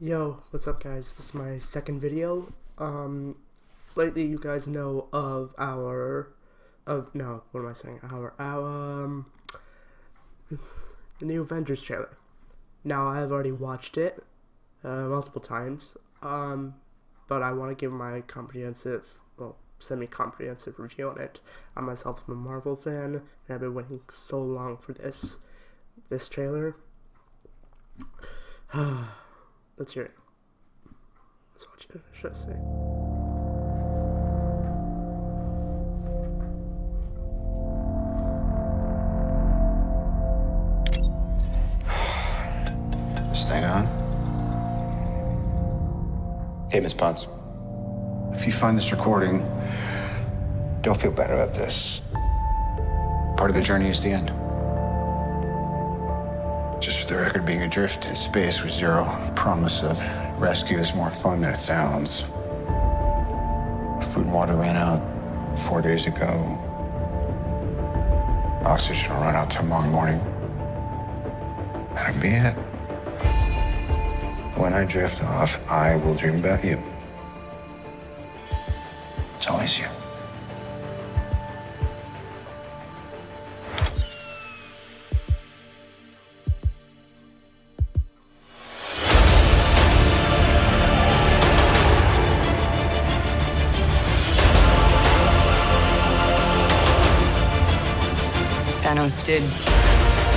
Yo, what's up guys? This is my second video. Lately you guys know of the new Avengers trailer. Now I have already watched it, multiple times, but I want to give my semi-comprehensive review on it. I myself am a Marvel fan, and I've been waiting so long for this trailer. Let's hear it. Let's watch it. Should I say? This thing on? Hey, Miss Potts. If you find this recording, don't feel bad about this. Part of the journey is the end. Just for the record, being adrift in space with zero promise of rescue is more fun than it sounds. Food and water ran out 4 days ago. Oxygen will run out tomorrow morning. That'll be it. When I drift off, I will dream about you. It's always you. Thanos did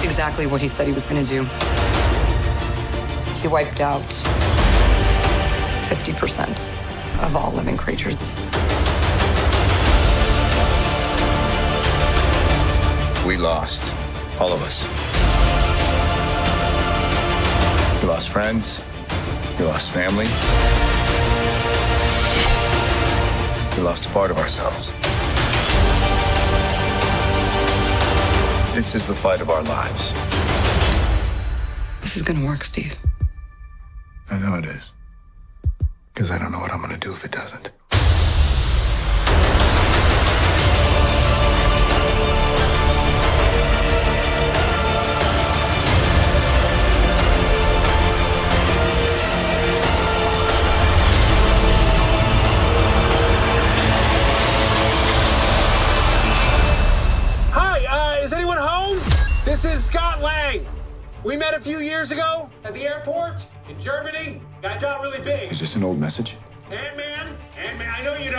exactly what he said he was going to do. He wiped out 50% of all living creatures. We lost, all of us. We lost friends, we lost family, we lost a part of ourselves. This is the fight of our lives. This is going to work, Steve. I know it is. Because I don't know what I'm going to do if it doesn't. Is anyone home? This is Scott Lang. We met a few years ago at the airport in Germany. Got really big. Is this an old message? Ant-Man, I know you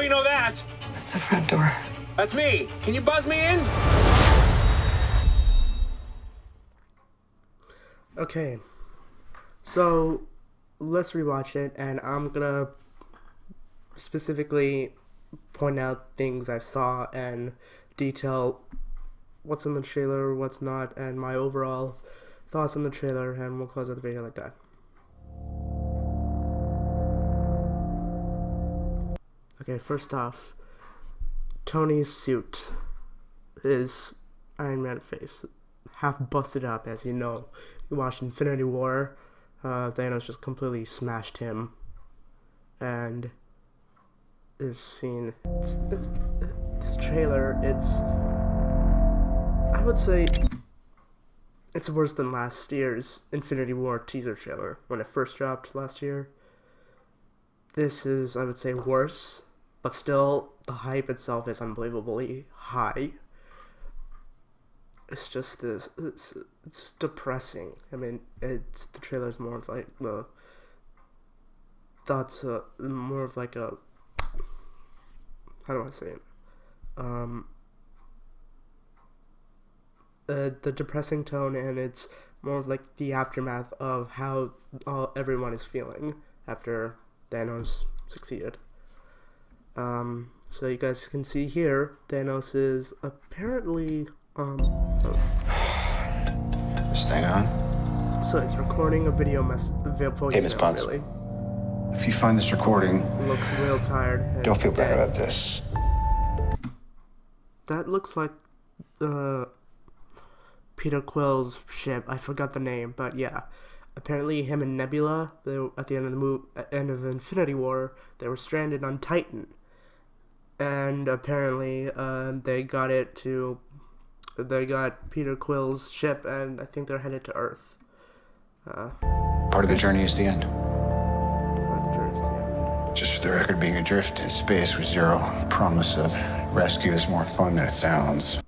know that. It's the front door. That's me. Can you buzz me in? Okay, so let's rewatch it, and I'm gonna specifically point out things I saw and detail what's in the trailer, what's not, and my overall thoughts on the trailer, and we'll close out the video like that. Okay, first off, Tony's suit, his Iron Man face, half busted up, as you know. You watched Infinity War, Thanos just completely smashed him, and this trailer, I would say it's worse than last year's Infinity War teaser trailer when it first dropped last year. This is, I would say, worse, but still the hype itself is unbelievably high. It's just this, it's depressing. I mean, the trailer is more of like the thoughts, more of like a, how do I say it? The depressing tone, and it's more of like the aftermath of how everyone is feeling after Thanos succeeded. So you guys can see here, Thanos is apparently This thing on? so it's recording a voice Hey, Miss Potts. really. If you find this recording, Looks real tired. And don't feel bad dead. about this. That looks like Peter Quill's ship. I forgot the name, but yeah. Apparently, him and Nebula, at the end of Infinity War, they were stranded on Titan, and apparently, they got Peter Quill's ship, and I think they're headed to Earth. Part of the journey is the end. For the record, being adrift in space with zero promise of rescue is more fun than it sounds.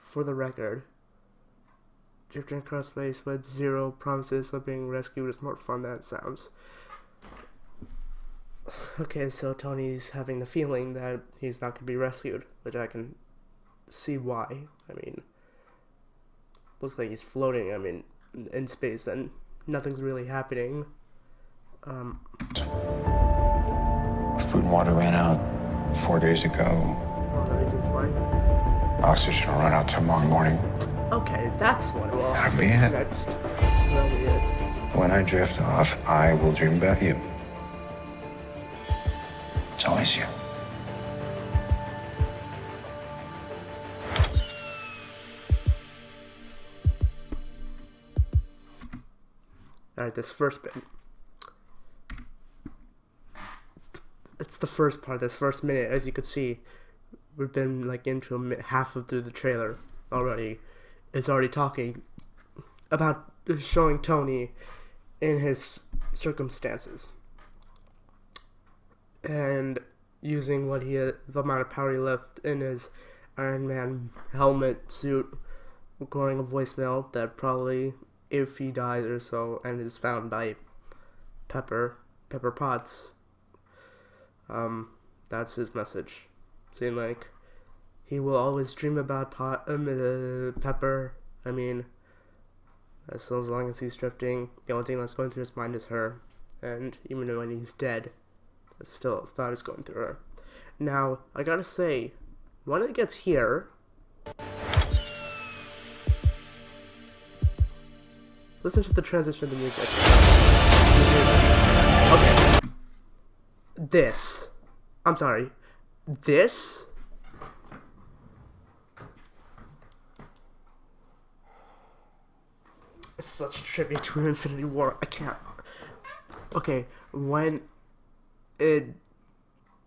For the record, drifting across space with zero promises of being rescued is more fun than it sounds. Okay, so Tony's having the feeling that he's not going to be rescued, which I can see why. I mean, looks like he's floating, in space, and nothing's really happening. Food and water ran out 4 days ago. All the reasons why. Oxygen will run out tomorrow morning. Okay, that's what it will That'll happen be it. next. That'll be it. When I drift off, I will dream about you. It's always you. Alright, this first bit. It's the first part, this first minute. As you can see, we've been into half of through the trailer already. It's already talking about showing Tony in his circumstances and using the amount of power he left in his Iron Man helmet suit, recording a voicemail that probably, if he dies or so and is found by Pepper Potts, that's his message, saying like he will always dream about Pepper. As long as he's drifting, the only thing that's going through his mind is her, and even when he's dead, it's still a thought is going through her. Now, I gotta say, when it gets here, listen to the transition of the music. Okay. This. It's such a tribute to Infinity War. I can't. Okay, when it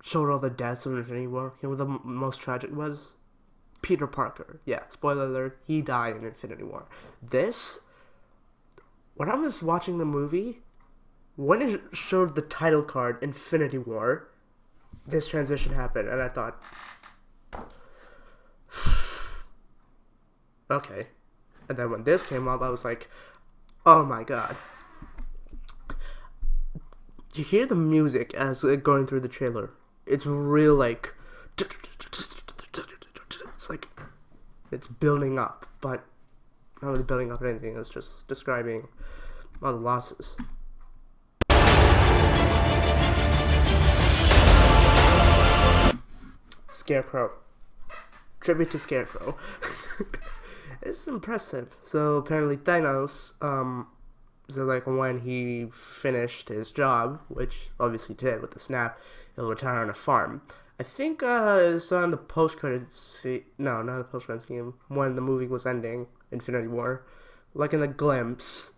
showed all the deaths of Infinity War, you know what the most tragic was? Peter Parker. Yeah, spoiler alert, he died in Infinity War. This, when I was watching the movie, when it showed the title card, Infinity War, this transition happened, and I thought, okay. And then when this came up, I was like, oh my god. You hear the music as it going through the trailer. It's real, like, it's like, it's building up, but not really building up anything, it's just describing all the losses. Scarecrow. Tribute to Scarecrow. It's impressive. So apparently Thanos, so like when he finished his job, which obviously did with the snap, he'll retire on a farm. I think it's on the post-credits scene. No, not the post-credits scene. When the movie was ending, Infinity War, like in the glimpse,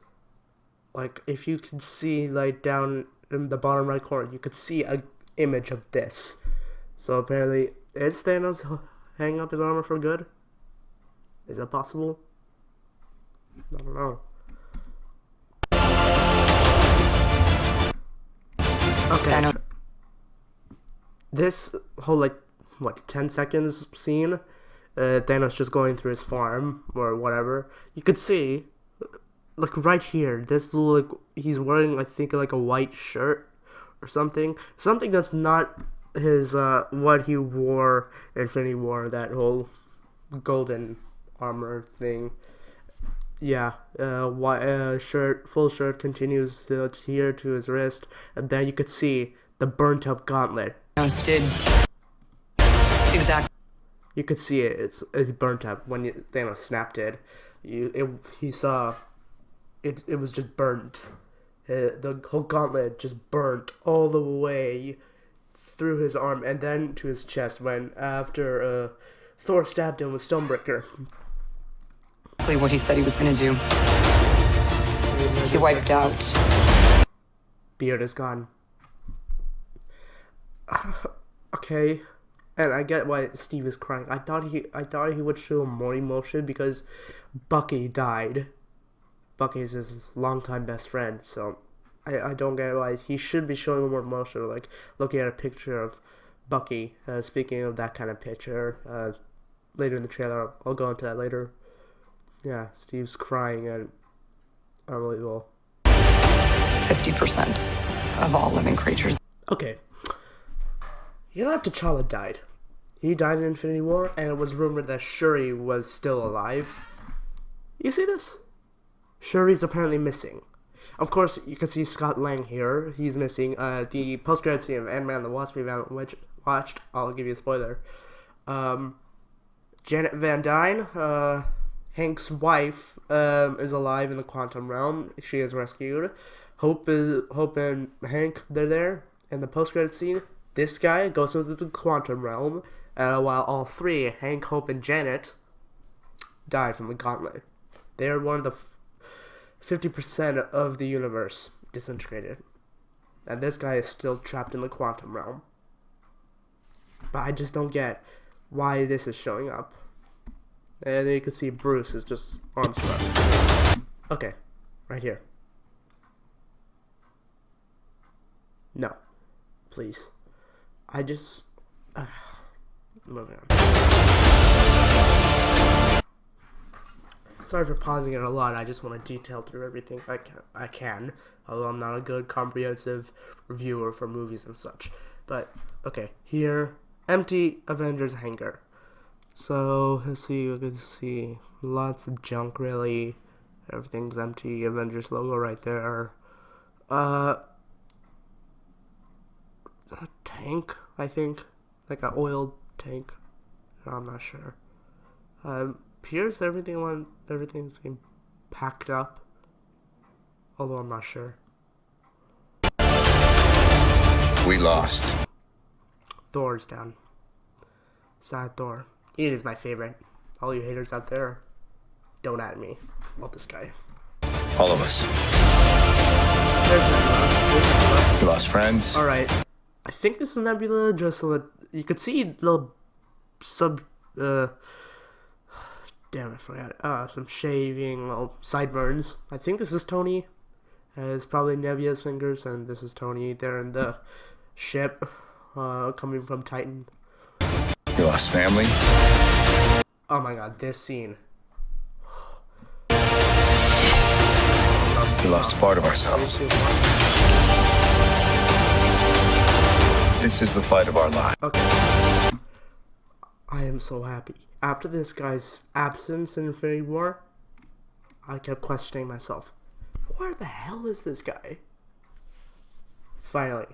like if you could see like down in the bottom right corner, you could see a image of this. So apparently, is Thanos hanging up his armor for good? Is that possible? I don't know. Okay. This whole 10 seconds scene, Thanos just going through his farm or whatever. You could see, right here, this little, he's wearing I think a white shirt or something that's not his what he wore in Infinity War, that whole golden armor thing. Yeah, white shirt, full shirt continues here to his wrist, and then you could see the burnt up gauntlet. Did exactly. You could see it. It's burnt up when Thanos snapped it. He saw it. It was just burnt. The whole gauntlet just burnt all the way through his arm and then to his chest when after Thor stabbed him with Stonebreaker. Exactly what he said he was going to do. He wiped out. Beard is gone. Okay, and I get why Steve is crying. I thought he would show more emotion because Bucky died. Bucky is his longtime best friend, so I don't get why he should be showing more emotion, like looking at a picture of Bucky. Speaking of that kind of picture, later in the trailer, I'll go into that later. Yeah, Steve's crying and unbelievable. 50% of all living creatures. Okay. You know that T'Challa died. He died in Infinity War, and it was rumored that Shuri was still alive. You see this? Shuri's apparently missing. Of course, you can see Scott Lang here. He's missing. The post-credit scene of Ant-Man and the Wasp we haven't watched. I'll give you a spoiler. Janet Van Dyne, Hank's wife, is alive in the quantum realm. She is rescued. Hope and Hank, they're there. In the post-credit scene, this guy goes into the quantum realm, while all three, Hank, Hope, and Janet, die from the gauntlet. They're one of the 50% of the universe disintegrated. And this guy is still trapped in the quantum realm. But I just don't get why this is showing up. And then you can see Bruce is just arms thrust. Okay, right here. No. Please. I just... moving on. Sorry for pausing it a lot. I just want to detail through everything I can. Although I'm not a good comprehensive reviewer for movies and such. But, okay. Here, empty Avengers hangar. So, let's see. You can see lots of junk, really. Everything's empty. Avengers logo right there. A tank, I think. Like an oil tank. I'm not sure. Appears everything's being packed up. Although I'm not sure. We lost. Thor's down. Sad Thor. He is my favorite. All you haters out there, don't at me. Love this guy. All of us. There's Nebula. We lost friends. Alright. I think this is Nebula, just so that you could see little damn, I forgot. Some shaving, little sideburns. I think this is Tony. It's probably Nebula's fingers, and this is Tony. They're in the ship, coming from Titan. We lost family. Oh my god, this scene. We lost a part of ourselves. This is the fight of our lives. Okay. I am so happy. After this guy's absence in Infinity War, I kept questioning myself. Where the hell is this guy? Finally.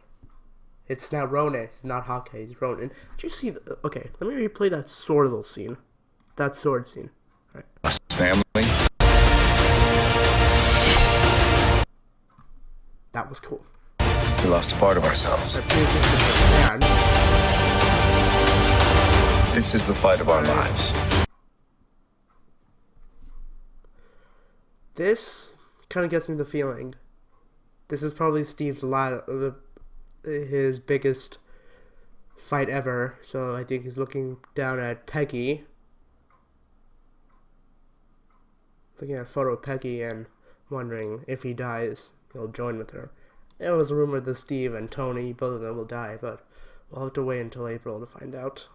It's now Ronan. It's not Hawkeye. It's Ronan. Did you see the... Okay, let me replay that sword scene. That sword scene. Right. Lost family. That was cool. We lost a part of ourselves. This is the fight of our lives. This kind of gets me the feeling. This is probably Steve's his biggest fight ever. So I think he's looking down at Peggy. Looking at a photo of Peggy and wondering if he dies, he'll join with her. It was rumored that Steve and Tony, both of them, will die, but we'll have to wait until April to find out.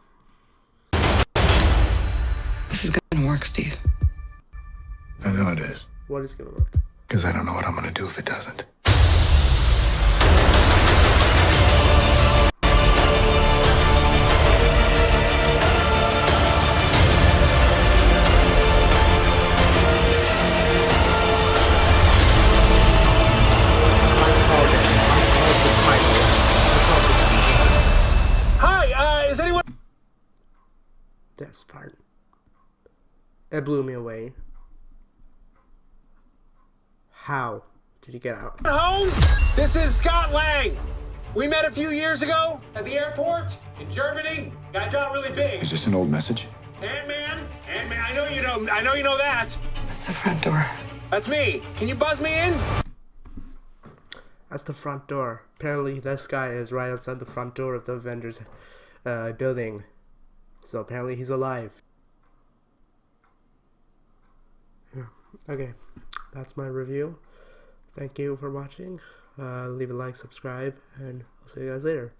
This is gonna work, Steve. I know it is. What is gonna work? Because I don't know what I'm going to do if it doesn't. Hi, is anyone... This part. It blew me away. How did he get out? home? This is Scott Lang. We met a few years ago at the airport in Germany. Got out really big. Is this an old message? Ant-Man, I know you know that. It's the front door. That's me. Can you buzz me in? That's the front door. Apparently this guy is right outside the front door of the Avengers building. So apparently he's alive. Yeah. Okay. That's my review. Thank you for watching. Leave a like, subscribe, and I'll see you guys later.